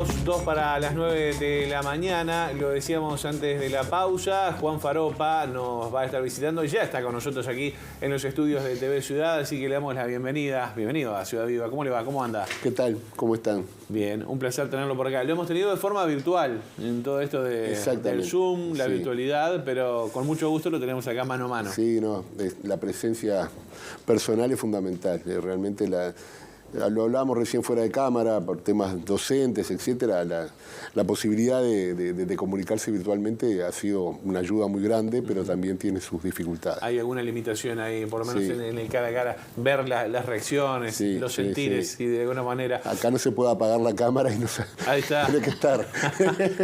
2 para las 9 de la mañana, lo decíamos antes de la pausa, Juan Faropa nos va a estar visitando y ya está con nosotros aquí en los estudios de TV Ciudad, así que le damos la bienvenida. Bienvenido a Ciudad Viva. ¿Cómo le va? ¿Cómo anda? ¿Qué tal? ¿Cómo están? Bien, un placer tenerlo por acá. Lo hemos tenido de forma virtual en todo esto del Zoom, la virtualidad, pero con mucho gusto lo tenemos acá mano a mano. Sí, no, la presencia personal es fundamental. Realmente lo hablábamos recién fuera de cámara, por temas docentes, etcétera. La posibilidad de comunicarse virtualmente ha sido una ayuda muy grande, pero también tiene sus dificultades. ¿Hay alguna limitación ahí, por lo menos en el cara a cara, ver las reacciones, los sentires y de alguna manera? Acá no se puede apagar la cámara y no se... Ahí está. Tiene que estar.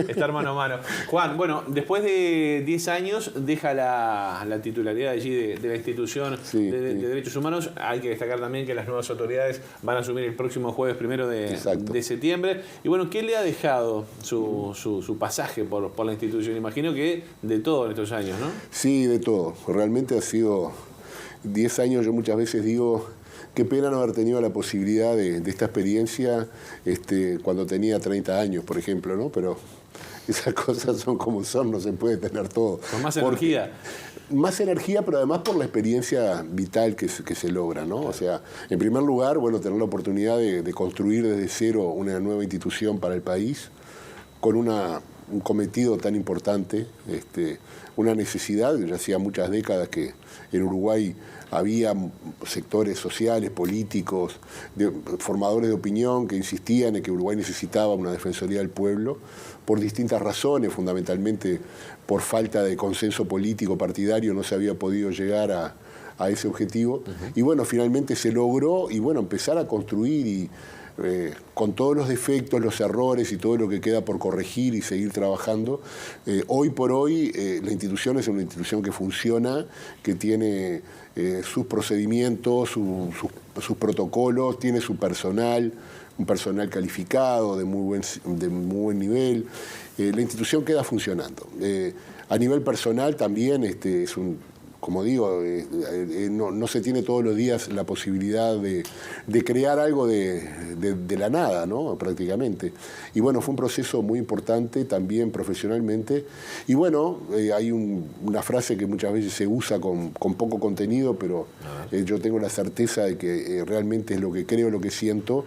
Estar mano a mano. Juan, bueno, después de 10 años deja la titularidad allí de la institución de Derechos Humanos. Hay que destacar también que las nuevas autoridades van a asumir el próximo jueves 1 de septiembre. Y bueno, ¿qué le ha dejado su pasaje por la institución? Imagino que de todo en estos años, ¿no? Sí, de todo. Realmente ha sido 10 años, yo muchas veces digo, qué pena no haber tenido la posibilidad de esta experiencia cuando tenía 30 años, por ejemplo, ¿no? Pero esas cosas son como son, no se puede tener todo. Con más energía. Más energía, pero además por la experiencia vital que se logra, ¿no? Claro. O sea, en primer lugar, bueno, tener la oportunidad de construir desde cero una nueva institución para el país, con un cometido tan importante, una necesidad, ya hacía muchas décadas que en Uruguay había sectores sociales, políticos, formadores de opinión que insistían en que Uruguay necesitaba una Defensoría del Pueblo, por distintas razones, fundamentalmente por falta de consenso político partidario no se había podido llegar a ese objetivo. Y bueno, finalmente se logró y bueno, empezar a construir y con todos los defectos, los errores y todo lo que queda por corregir y seguir trabajando. Hoy por hoy la institución es una institución que funciona, que tiene sus procedimientos, sus protocolos, tiene su personal, un personal calificado, de muy buen nivel. La institución queda funcionando. A nivel personal también es como digo, no se tiene todos los días la posibilidad de crear algo de la nada, ¿no? Prácticamente. Y bueno, fue un proceso muy importante también profesionalmente. Y bueno, hay una frase que muchas veces se usa con poco contenido, pero yo tengo la certeza de que realmente es lo que creo, lo que siento.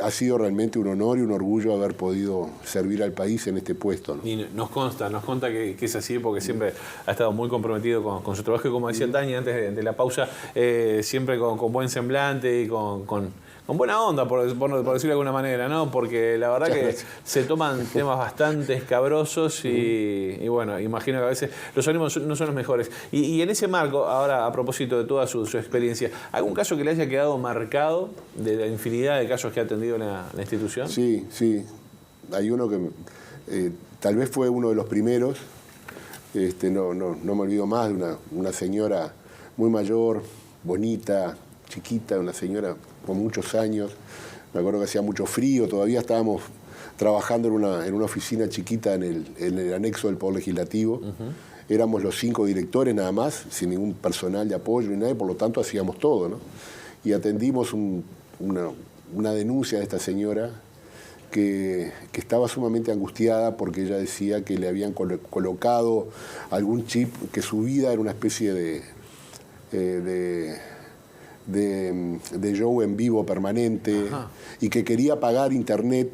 Ha sido realmente un honor y un orgullo haber podido servir al país en este puesto, ¿no? Y nos consta que es así, porque siempre ha estado muy comprometido con su trabajo. Como decía el Dani antes de la pausa, siempre con buen semblante y con buena onda, por decirlo de alguna manera, ¿no? Porque la verdad que se toman temas bastante escabrosos y bueno, imagino que a veces los ánimos no son los mejores. Y en ese marco, ahora a propósito de toda su experiencia, ¿algún caso que le haya quedado marcado de la infinidad de casos que ha atendido la institución? Sí. Hay uno que tal vez fue uno de los primeros. No me olvido más de una señora muy mayor, bonita, chiquita, una señora con muchos años. Me acuerdo que hacía mucho frío, todavía estábamos trabajando en una oficina chiquita en el anexo del Poder Legislativo. Éramos los 5 directores nada más, sin ningún personal de apoyo ni nada, por lo tanto hacíamos todo, ¿no? Y atendimos una denuncia de esta señora que estaba sumamente angustiada porque ella decía que le habían colocado algún chip, que su vida era una especie de show en vivo permanente. Ajá. Y que quería apagar internet,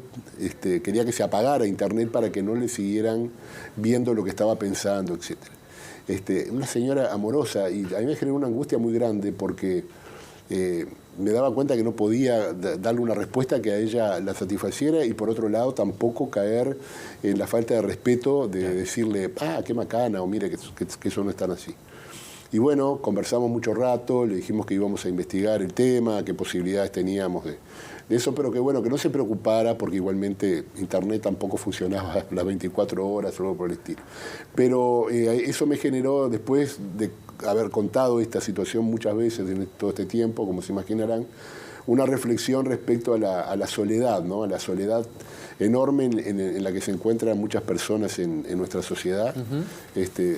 quería que se apagara internet para que no le siguieran viendo lo que estaba pensando, etc. Una señora amorosa, y a mí me generó una angustia muy grande porque me daba cuenta que no podía darle una respuesta que a ella la satisfaciera y por otro lado tampoco caer en la falta de respeto de decirle, qué macana, o mire que eso no es tan así. Y bueno, conversamos mucho rato, le dijimos que íbamos a investigar el tema, qué posibilidades teníamos de eso, pero que bueno, que no se preocupara porque igualmente internet tampoco funcionaba las 24 horas o algo por el estilo. Pero eso me generó, después de haber contado esta situación muchas veces en todo este tiempo, como se imaginarán, una reflexión respecto a la soledad, ¿no? A la soledad enorme en la que se encuentran muchas personas en nuestra sociedad,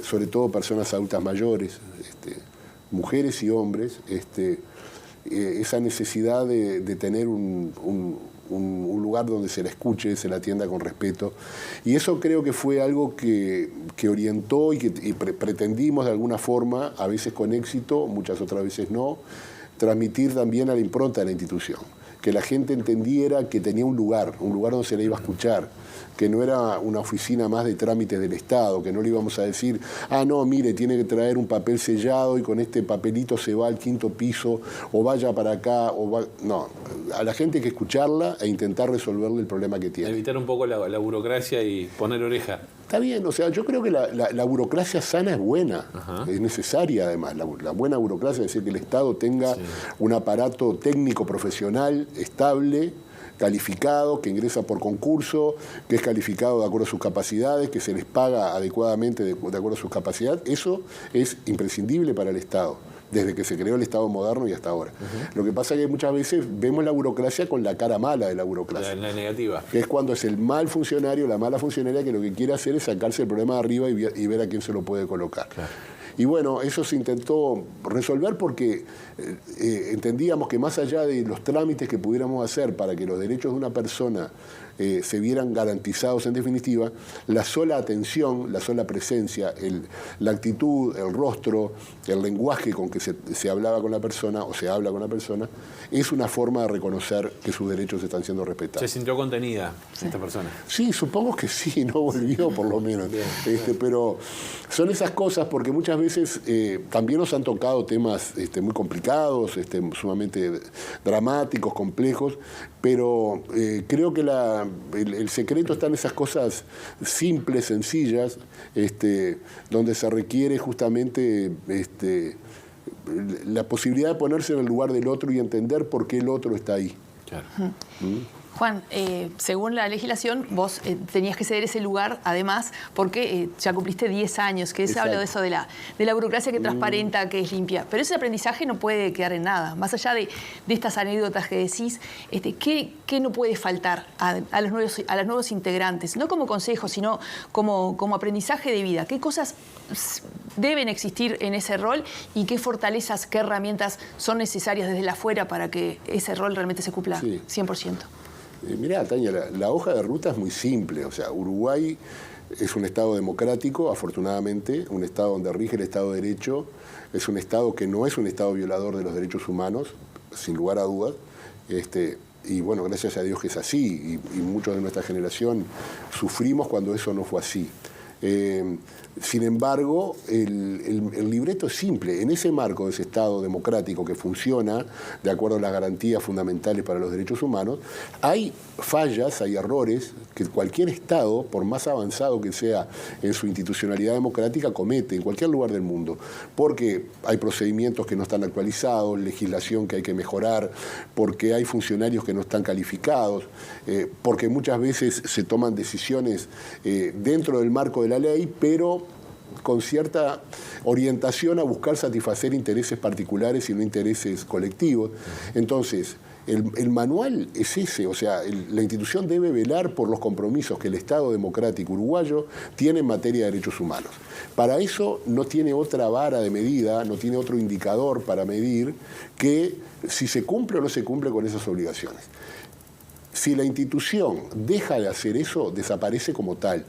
sobre todo personas adultas mayores, mujeres y hombres, esa necesidad de tener un lugar donde se la escuche, se la atienda con respeto. Y eso creo que fue algo que orientó y que pretendimos de alguna forma, a veces con éxito, muchas otras veces no, transmitir también a la impronta de la institución. Que la gente entendiera que tenía un lugar donde se la iba a escuchar, que no era una oficina más de trámites del Estado, que no le íbamos a decir, no, mire, tiene que traer un papel sellado y con este papelito se va al 5º piso, o vaya para acá, No, a la gente hay que escucharla e intentar resolverle el problema que tiene. Evitar un poco la burocracia y poner oreja. Está bien, o sea, yo creo que la burocracia sana es buena, es necesaria además. La buena burocracia es decir, que el Estado tenga un aparato técnico profesional, estable, calificado, que ingresa por concurso, que es calificado de acuerdo a sus capacidades, que se les paga adecuadamente de acuerdo a sus capacidades. Eso es imprescindible para el Estado, desde que se creó el Estado moderno y hasta ahora. Lo que pasa es que muchas veces vemos la burocracia con la cara mala de la burocracia. La negativa. Que es cuando es el mal funcionario, la mala funcionaria, que lo que quiere hacer es sacarse el problema de arriba y ver a quién se lo puede colocar. Claro. Y bueno, eso se intentó resolver porque entendíamos que más allá de los trámites que pudiéramos hacer para que los derechos de una persona se vieran garantizados en definitiva, la sola atención, la sola presencia, la actitud, el rostro, el lenguaje con que se hablaba con la persona o se habla con la persona, es una forma de reconocer que sus derechos están siendo respetados. ¿Se sintió contenida esta persona? Sí, supongo que sí, no volvió por lo menos. Pero son esas cosas porque muchas veces también nos han tocado temas muy complicados, sumamente dramáticos, complejos, pero creo que el secreto está en esas cosas simples, sencillas, donde se requiere justamente la posibilidad de ponerse en el lugar del otro y entender por qué el otro está ahí. Claro. Juan, según la legislación, vos tenías que ceder ese lugar, además, porque ya cumpliste 10 años, que se habla de eso de la burocracia que transparenta, que es limpia. Pero ese aprendizaje no puede quedar en nada. Más allá de estas anécdotas que decís, ¿qué no puede faltar a los nuevos integrantes? No como consejo, sino como aprendizaje de vida. ¿Qué cosas deben existir en ese rol y qué fortalezas, qué herramientas son necesarias desde la afuera para que ese rol realmente se cumpla 100%? Mirá, Tania, la hoja de ruta es muy simple. O sea, Uruguay es un Estado democrático, afortunadamente, un Estado donde rige el Estado de Derecho, es un Estado que no es un Estado violador de los derechos humanos, sin lugar a dudas. Y bueno, gracias a Dios que es así, y muchos de nuestra generación sufrimos cuando eso no fue así. Sin embargo, el libreto es simple. En ese marco de ese Estado democrático que funciona de acuerdo a las garantías fundamentales para los derechos humanos, hay fallas, hay errores que cualquier Estado, por más avanzado que sea en su institucionalidad democrática, comete en cualquier lugar del mundo. Porque hay procedimientos que no están actualizados, legislación que hay que mejorar, porque hay funcionarios que no están calificados, porque muchas veces se toman decisiones dentro del marco de la ley, pero con cierta orientación a buscar satisfacer intereses particulares y no intereses colectivos. Entonces, el manual es ese, o sea, la institución debe velar por los compromisos que el Estado democrático uruguayo tiene en materia de derechos humanos. Para eso no tiene otra vara de medida, no tiene otro indicador para medir que si se cumple o no se cumple con esas obligaciones. Si la institución deja de hacer eso, desaparece como tal.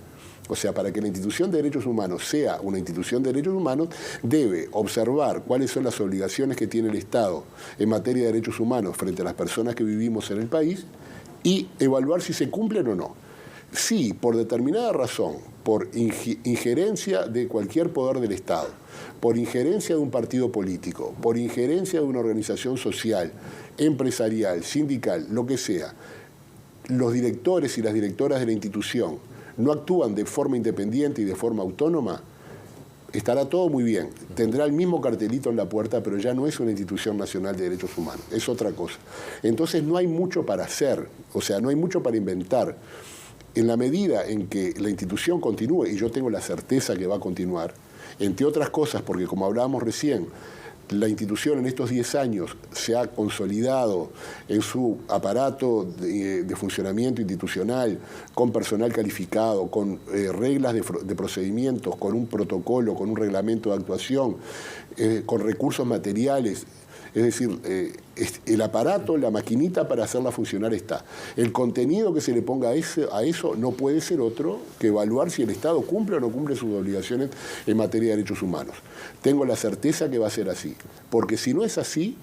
O sea, para que la institución de derechos humanos sea una institución de derechos humanos, debe observar cuáles son las obligaciones que tiene el Estado en materia de derechos humanos frente a las personas que vivimos en el país y evaluar si se cumplen o no. Si por determinada razón, por injerencia de cualquier poder del Estado, por injerencia de un partido político, por injerencia de una organización social, empresarial, sindical, lo que sea, los directores y las directoras de la institución no actúan de forma independiente y de forma autónoma, estará todo muy bien. Tendrá el mismo cartelito en la puerta, pero ya no es una institución nacional de derechos humanos, es otra cosa. Entonces no hay mucho para hacer, o sea, no hay mucho para inventar. En la medida en que la institución continúe, y yo tengo la certeza que va a continuar, entre otras cosas, porque como hablábamos recién, la institución en estos 10 años se ha consolidado en su aparato de funcionamiento institucional, con personal calificado, con reglas de procedimientos, con un protocolo, con un reglamento de actuación, con recursos materiales. Es decir, el aparato, la maquinita para hacerla funcionar está. El contenido que se le ponga a eso no puede ser otro que evaluar si el Estado cumple o no cumple sus obligaciones en materia de derechos humanos. Tengo la certeza que va a ser así, porque si no es así,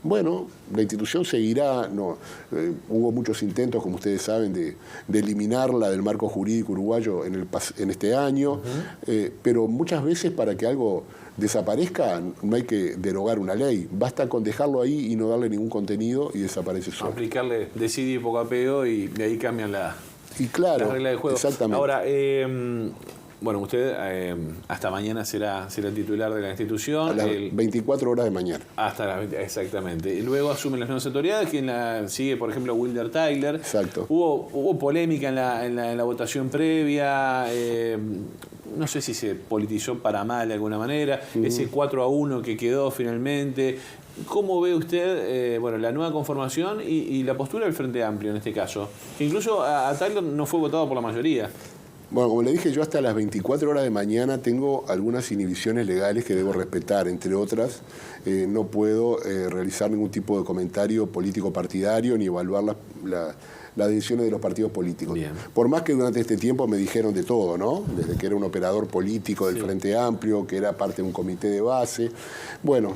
bueno, la institución seguirá, hubo muchos intentos, como ustedes saben, de eliminarla del marco jurídico uruguayo en este año, pero muchas veces para que algo desaparezca no hay que derogar una ley, basta con dejarlo ahí y no darle ningún contenido y desaparece solo. Aplicarle decidi y poco apego y de ahí cambian la regla del juego. Exactamente. Ahora, bueno, usted hasta mañana será titular de la institución. A las 24 horas de mañana. Hasta las 20, exactamente. Y luego asumen las nuevas autoridades. Quien la sigue, por ejemplo, Wilder Tyler. Exacto. Hubo polémica en la votación previa. No sé si se politizó para mal de alguna manera. Ese 4-1 que quedó finalmente. ¿Cómo ve usted la nueva conformación y la postura del Frente Amplio en este caso? Que incluso a Tyler no fue votado por la mayoría. Bueno, como le dije, yo hasta las 24 horas de mañana tengo algunas inhibiciones legales que debo respetar. Entre otras, no puedo realizar ningún tipo de comentario político partidario ni evaluar las decisiones de los partidos políticos. Bien. Por más que durante este tiempo me dijeron de todo, ¿no? Desde que era un operador político del Frente Amplio, que era parte de un comité de base. Bueno,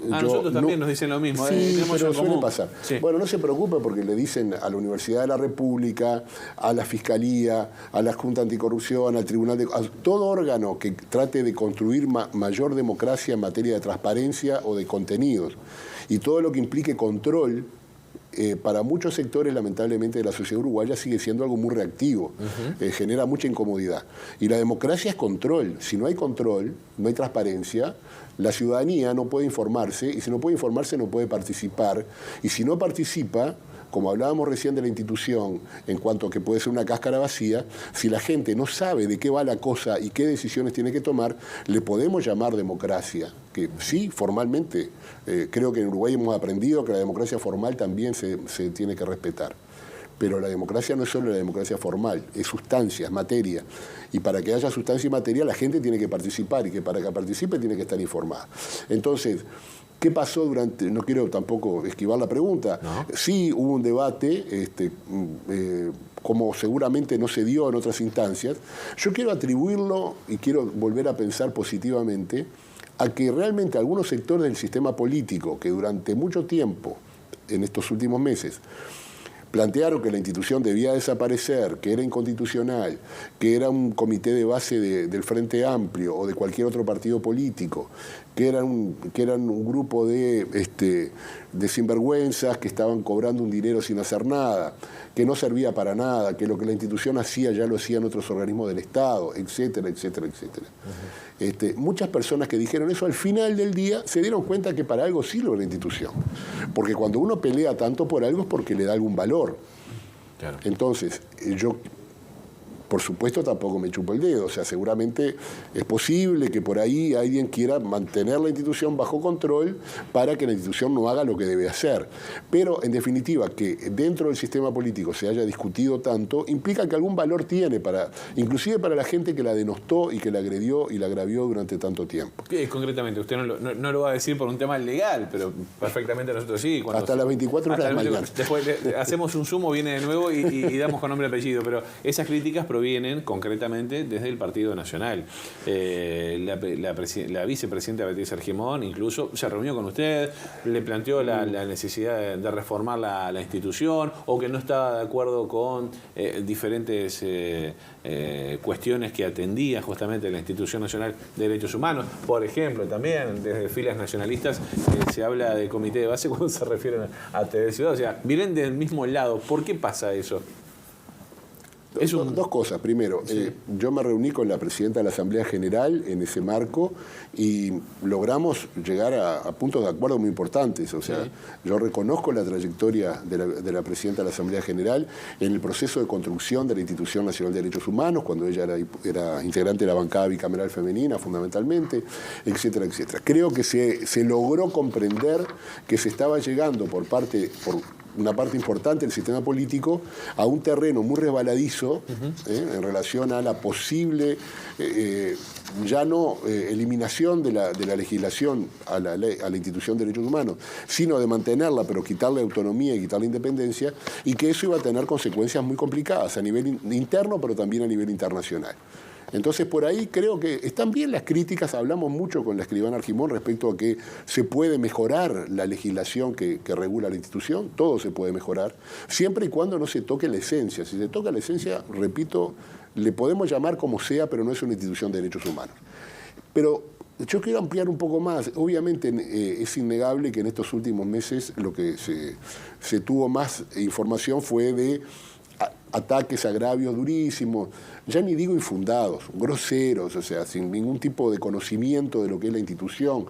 nosotros también nos dicen lo mismo. Sí, pero suele pasar. Sí. Bueno, no se preocupe porque le dicen a la Universidad de la República, a la Fiscalía, a la Junta Anticorrupción, al Tribunal a todo órgano que trate de construir mayor democracia en materia de transparencia o de contenidos. Y todo lo que implique control, para muchos sectores, lamentablemente, de la sociedad uruguaya sigue siendo algo muy reactivo. Genera mucha incomodidad. Y la democracia es control. Si no hay control, no hay transparencia, la ciudadanía no puede informarse, y si no puede informarse no puede participar. Y si no participa, como hablábamos recién de la institución, en cuanto a que puede ser una cáscara vacía, si la gente no sabe de qué va la cosa y qué decisiones tiene que tomar, le podemos llamar democracia. Que sí, formalmente, creo que en Uruguay hemos aprendido que la democracia formal también se tiene que respetar. Pero la democracia no es solo la democracia formal, es sustancia, es materia. Y para que haya sustancia y materia, la gente tiene que participar, y que para que participe tiene que estar informada. Entonces, ¿qué pasó durante...? No quiero tampoco esquivar la pregunta. No. Sí hubo un debate, como seguramente no se dio en otras instancias. Yo quiero atribuirlo, y quiero volver a pensar positivamente, a que realmente algunos sectores del sistema político, que durante mucho tiempo, en estos últimos meses, plantearon que la institución debía desaparecer, que era inconstitucional, que era un comité de base del Frente Amplio o de cualquier otro partido político, que eran un grupo de sinvergüenzas que estaban cobrando un dinero sin hacer nada, que no servía para nada, que lo que la institución hacía ya lo hacían otros organismos del Estado, etcétera, etcétera, etcétera. Muchas personas que dijeron eso al final del día se dieron cuenta que para algo sirve la institución. Porque cuando uno pelea tanto por algo es porque le da algún valor. Claro. Entonces, yo, por supuesto, tampoco me chupo el dedo. O sea, seguramente es posible que por ahí alguien quiera mantener la institución bajo control para que la institución no haga lo que debe hacer. Pero, en definitiva, que dentro del sistema político se haya discutido tanto, implica que algún valor tiene, inclusive para la gente que la denostó y que la agredió y la agravió durante tanto tiempo. ¿Qué, concretamente? Usted no lo va a decir por un tema legal, pero perfectamente nosotros sí. Hasta las 24 horas de mañana. Después hacemos un sumo, viene de nuevo y damos con nombre y apellido. Pero esas críticas provienen concretamente desde el Partido Nacional. La vicepresidenta Beatriz Argimón incluso se reunió con usted, le planteó la necesidad de reformar la institución, o que no estaba de acuerdo con diferentes cuestiones que atendía justamente la Institución Nacional de Derechos Humanos. Por ejemplo, también desde filas nacionalistas se habla de comité de base cuando se refieren a TV Ciudad. O sea, vienen del mismo lado. ¿Por qué pasa eso? Dos cosas. Primero, yo me reuní con la presidenta de la Asamblea General en ese marco y logramos llegar a puntos de acuerdo muy importantes. O sea, yo reconozco la trayectoria de la presidenta de la Asamblea General en el proceso de construcción de la Institución Nacional de Derechos Humanos, cuando ella era integrante de la bancada bicameral femenina, fundamentalmente, etcétera, etcétera. Creo que se logró comprender que se estaba llegando por una parte importante del sistema político a un terreno muy resbaladizo en relación a la posible, ya no eliminación de la legislación a la institución de derechos humanos, sino de mantenerla, pero quitarle autonomía y quitarle independencia, y que eso iba a tener consecuencias muy complicadas a nivel interno, pero también a nivel internacional. Entonces, por ahí creo que están bien las críticas. Hablamos mucho con la escribana Argimón respecto a que se puede mejorar la legislación que regula la institución. Todo se puede mejorar, siempre y cuando no se toque la esencia. Si se toca la esencia, repito, le podemos llamar como sea, pero no es una institución de derechos humanos. Pero yo quiero ampliar un poco más. Obviamente es innegable que en estos últimos meses lo que se tuvo más información fue de ataques, agravios durísimos, ya ni digo infundados, groseros, o sea, sin ningún tipo de conocimiento de lo que es la institución,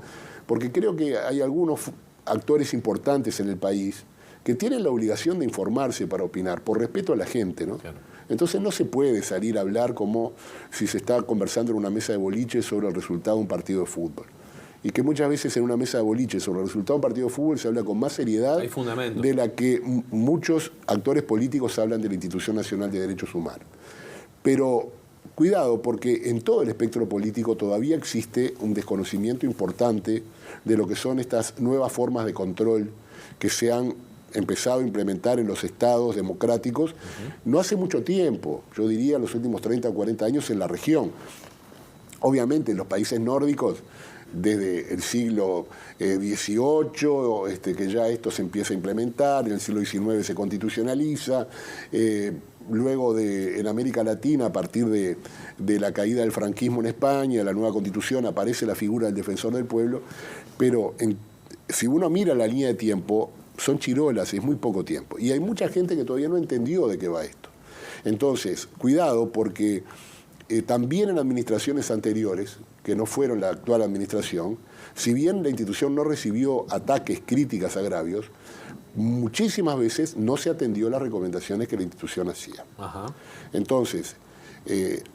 porque creo que hay algunos actores importantes en el país que tienen la obligación de informarse para opinar, por respeto a la gente, ¿no? Claro. Entonces no se puede salir a hablar como si se está conversando en una mesa de boliche sobre el resultado de un partido de fútbol. Y que muchas veces en una mesa de boliche sobre el resultado de un partido de fútbol se habla con más seriedad de la que muchos actores políticos hablan de la Institución Nacional de Derechos Humanos. Pero cuidado, porque en todo el espectro político todavía existe un desconocimiento importante de lo que son estas nuevas formas de control que se han empezado a implementar en los estados democráticos no hace mucho tiempo, yo diría los últimos 30 o 40 años en la región. Obviamente en los países nórdicos, desde el siglo XVIII, que ya esto se empieza a implementar, en el siglo XIX se constitucionaliza, luego en América Latina, a partir de la caída del franquismo en España, la nueva constitución, aparece la figura del defensor del pueblo, pero si uno mira la línea de tiempo, son chirolas, es muy poco tiempo, y hay mucha gente que todavía no entendió de qué va esto. Entonces, cuidado, porque también en administraciones anteriores, que no fueron la actual administración, si bien la institución no recibió ataques, críticas, agravios, muchísimas veces no se atendió las recomendaciones que la institución hacía. Ajá. Entonces,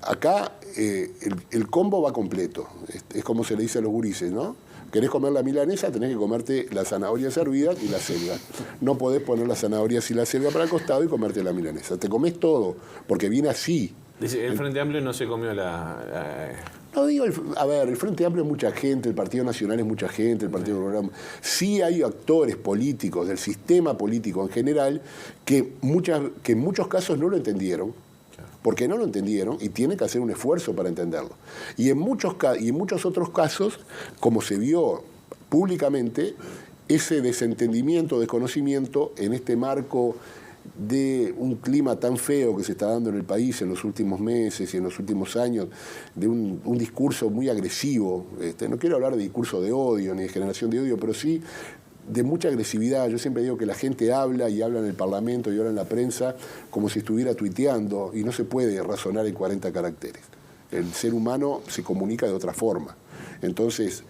acá el combo va completo, es como se le dice a los gurises, ¿no? ¿Querés comer la milanesa? Tenés que comerte las zanahorias hervidas y la selga. No podés poner las zanahorias y la selga para el costado y comerte la milanesa. Te comés todo, porque viene así. Dice, el Frente Amplio no se comió No digo, el Frente Amplio es mucha gente, el Partido Nacional es mucha gente, el Partido Colorado. Sí hay actores políticos, del sistema político en general, que en muchos casos no lo entendieron, porque no lo entendieron y tienen que hacer un esfuerzo para entenderlo. Y en muchos otros casos, como se vio públicamente, ese desentendimiento, desconocimiento en este marco de un clima tan feo que se está dando en el país en los últimos meses y en los últimos años, de un discurso muy agresivo, no quiero hablar de discurso de odio ni de generación de odio, pero sí de mucha agresividad. Yo siempre digo que la gente habla y habla en el Parlamento y habla en la prensa como si estuviera tuiteando, y no se puede razonar en 40 caracteres. El ser humano se comunica de otra forma. Entonces,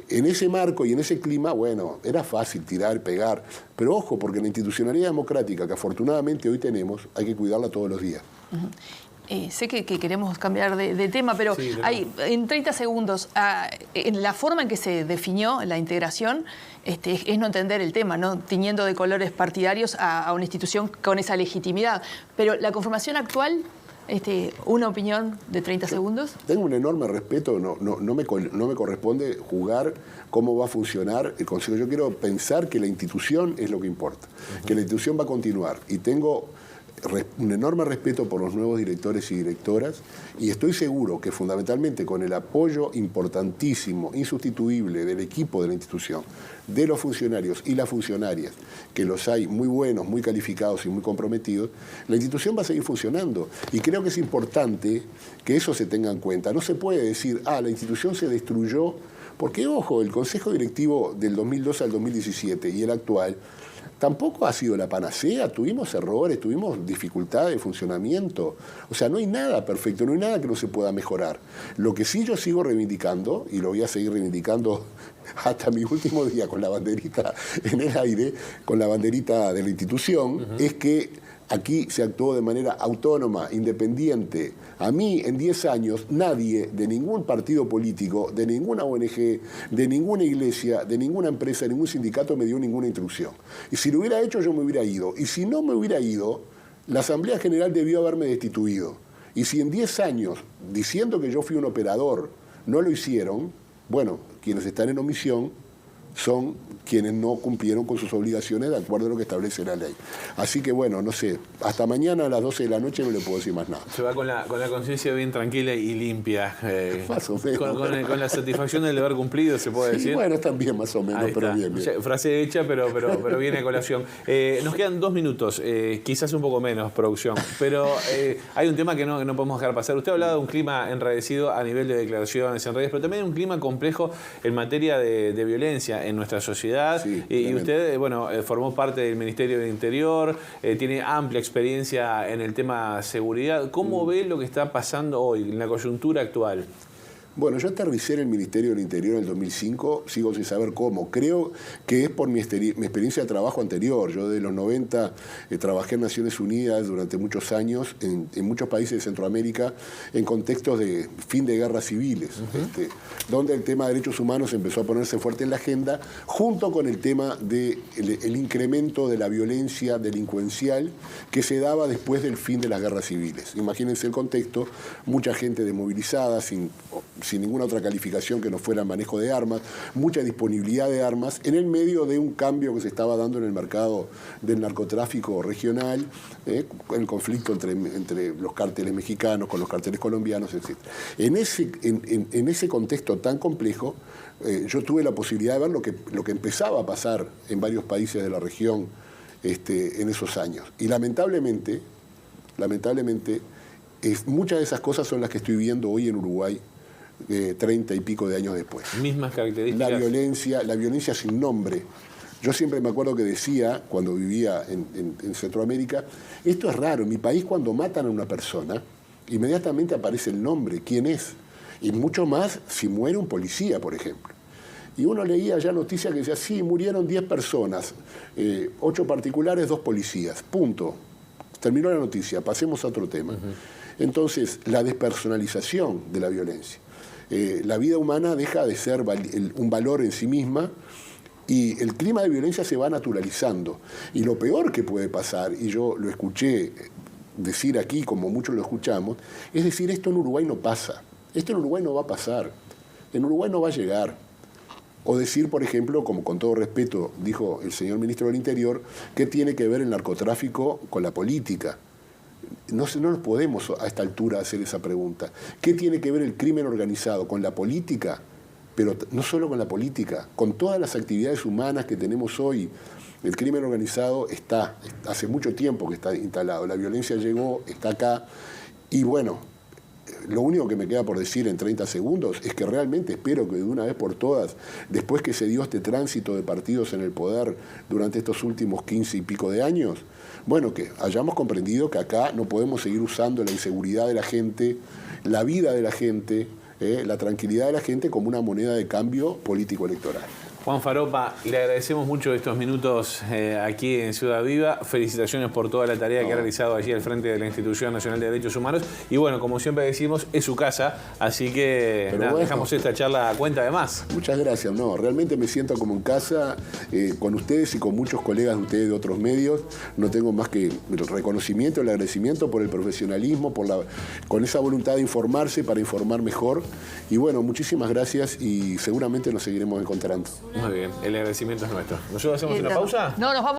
en ese marco y en ese clima, bueno, era fácil tirar, pegar, pero ojo, porque la institucionalidad democrática que afortunadamente hoy tenemos, hay que cuidarla todos los días. Sé que queremos cambiar de tema, pero sí, en 30 segundos, en la forma en que se definió la integración es no entender el tema, ¿no? Tiñendo de colores partidarios a una institución con esa legitimidad. Pero la conformación actual, una opinión de 30 segundos. Tengo un enorme respeto, no me corresponde juzgar cómo va a funcionar el Consejo. Yo quiero pensar que la institución es lo que importa, que la institución va a continuar, y tengo un enorme respeto por los nuevos directores y directoras, y estoy seguro que fundamentalmente con el apoyo importantísimo, insustituible del equipo de la institución, de los funcionarios y las funcionarias, que los hay muy buenos, muy calificados y muy comprometidos, la institución va a seguir funcionando. Y creo que es importante que eso se tenga en cuenta. No se puede decir, la institución se destruyó, porque ojo, el Consejo Directivo del 2012 al 2017 y el actual tampoco ha sido la panacea, tuvimos errores, tuvimos dificultades de funcionamiento. O sea, no hay nada perfecto, no hay nada que no se pueda mejorar. Lo que sí yo sigo reivindicando, y lo voy a seguir reivindicando hasta mi último día con la banderita en el aire, con la banderita de la institución, es que Aquí se actuó de manera autónoma, independiente. A mí, en 10 años, nadie de ningún partido político, de ninguna ONG, de ninguna iglesia, de ninguna empresa, de ningún sindicato me dio ninguna instrucción. Y si lo hubiera hecho, yo me hubiera ido. Y si no me hubiera ido, la Asamblea General debió haberme destituido. Y si en 10 años, diciendo que yo fui un operador, no lo hicieron, bueno, quienes están en omisión son quienes no cumplieron con sus obligaciones de acuerdo a lo que establece la ley. Así que bueno, no sé, hasta mañana a las 12 de la noche no le puedo decir más nada. Se va con la conciencia bien tranquila y limpia. Más o menos. Con la satisfacción del deber cumplido, se puede decir. Bueno, también más o menos, pero bien. Frase hecha, pero viene a colación. Nos quedan 2 minutos, quizás un poco menos, producción, pero hay un tema que no podemos dejar pasar. Usted ha hablado de un clima enradecido a nivel de declaraciones en redes, pero también un clima complejo en materia de violencia en nuestra sociedad. Sí, y usted, bueno, formó parte del Ministerio del Interior, tiene amplia experiencia en el tema seguridad. ¿Cómo ve lo que está pasando hoy, en la coyuntura actual? Bueno, yo aterricé en el Ministerio del Interior en el 2005, sigo sin saber cómo. Creo que es por mi experiencia de trabajo anterior. Yo de los 90 trabajé en Naciones Unidas durante muchos años, en muchos países de Centroamérica, en contextos de fin de guerras civiles, donde el tema de derechos humanos empezó a ponerse fuerte en la agenda, junto con el tema del incremento de la violencia delincuencial que se daba después del fin de las guerras civiles. Imagínense el contexto, mucha gente desmovilizada, sin ninguna otra calificación que no fuera manejo de armas, mucha disponibilidad de armas, en el medio de un cambio que se estaba dando en el mercado del narcotráfico regional, el conflicto entre los cárteles mexicanos con los cárteles colombianos, etc. En ese contexto tan complejo, yo tuve la posibilidad de ver lo que empezaba a pasar en varios países de la región en esos años. Y lamentablemente, muchas de esas cosas son las que estoy viendo hoy en Uruguay, 30 y pico de años después. Mismas características. La violencia sin nombre. Yo siempre me acuerdo que decía, cuando vivía en Centroamérica, esto es raro, en mi país cuando matan a una persona, inmediatamente aparece el nombre, quién es, y mucho más si muere un policía, por ejemplo. Y uno leía ya noticias que decía, sí, murieron 10 personas, 8 particulares, 2 policías, punto. Terminó la noticia, pasemos a otro tema. Entonces, la despersonalización de la violencia. La vida humana deja de ser un valor en sí misma y el clima de violencia se va naturalizando. Y lo peor que puede pasar, y yo lo escuché decir aquí como muchos lo escuchamos, es decir, esto en Uruguay no pasa, esto en Uruguay no va a pasar, en Uruguay no va a llegar. O decir, por ejemplo, como con todo respeto dijo el señor ministro del Interior, ¿qué tiene que ver el narcotráfico con la política? No nos podemos a esta altura hacer esa pregunta. ¿Qué tiene que ver el crimen organizado con la política? Pero no solo con la política, con todas las actividades humanas que tenemos hoy. El crimen organizado hace mucho tiempo que está instalado. La violencia llegó, está acá. Y bueno, lo único que me queda por decir en 30 segundos es que realmente espero que de una vez por todas, después que se dio este tránsito de partidos en el poder durante estos últimos 15 y pico de años, bueno, que hayamos comprendido que acá no podemos seguir usando la inseguridad de la gente, la vida de la gente, la tranquilidad de la gente como una moneda de cambio político-electoral. Juan Faropa, le agradecemos mucho estos minutos aquí en Ciudad Viva. Felicitaciones por toda la tarea que ha realizado allí al frente de la Institución Nacional de Derechos Humanos. Y bueno, como siempre decimos, es su casa, así que bueno, dejamos esta charla a cuenta de más. Muchas gracias. No, realmente me siento como en casa con ustedes y con muchos colegas de ustedes de otros medios. No tengo más que el reconocimiento, el agradecimiento por el profesionalismo, con esa voluntad de informarse para informar mejor. Y bueno, muchísimas gracias y seguramente nos seguiremos encontrando. Muy bien, el agradecimiento es nuestro. ¿Nosotros hacemos una pausa? No, nos vamos.